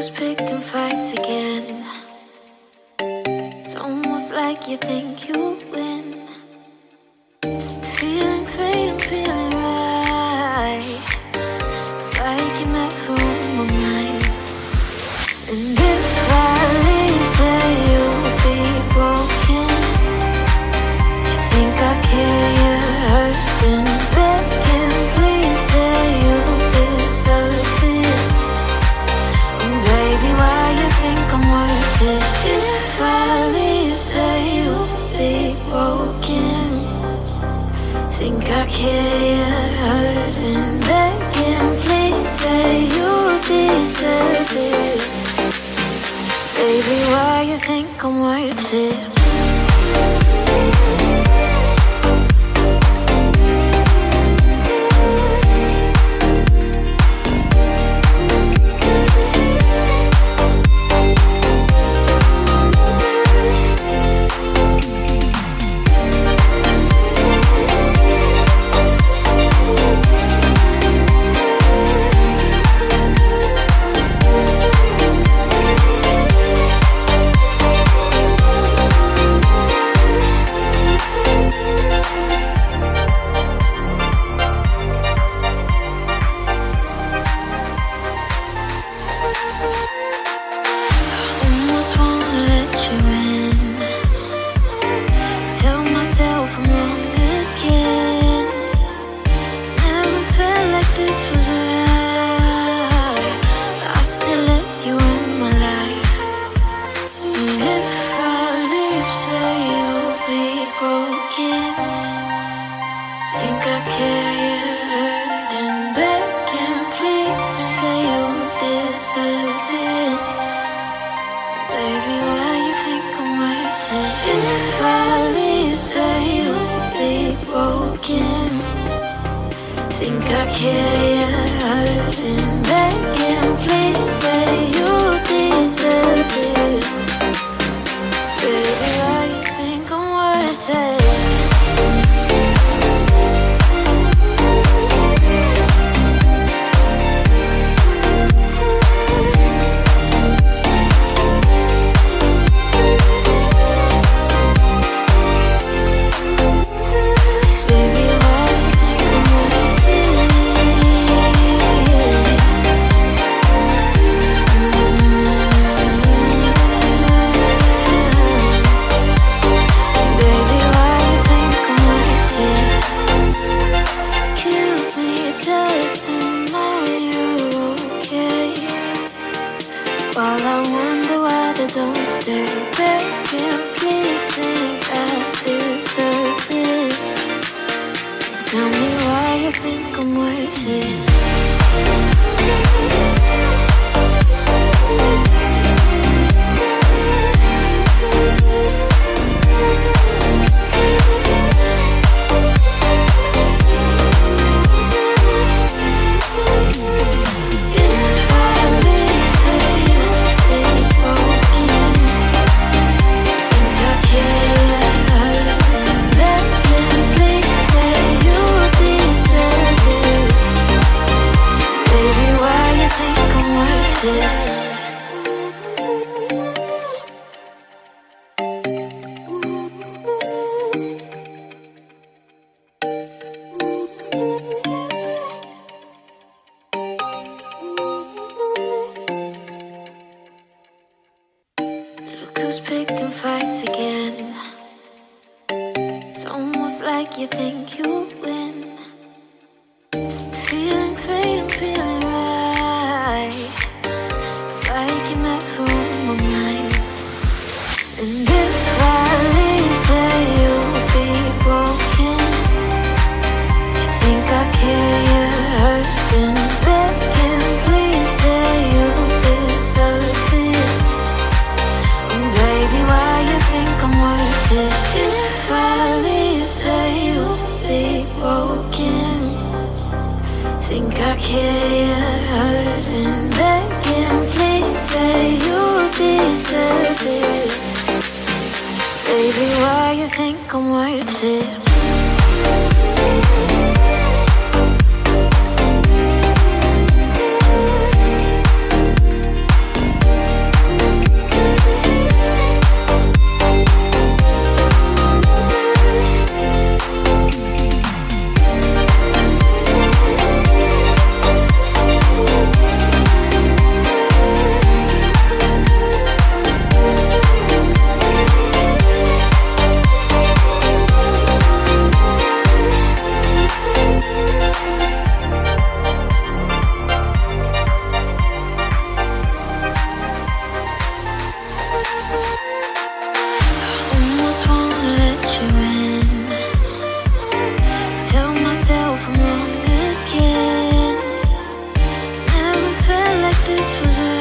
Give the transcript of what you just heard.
who's picking fights again. It's almost like you think you'll win. Feeling fate, I'm feeling right. It's like you're meant for my mind. And if I leave, say you'll be broken. You think I care, you're hurting, begging, please say you deserve it. And baby, why you think I'm worth it? If I leave, say you'll be broken. Think I care, you're hurting, begging, please say you deserve it. Baby, why you think I'm worth it? this was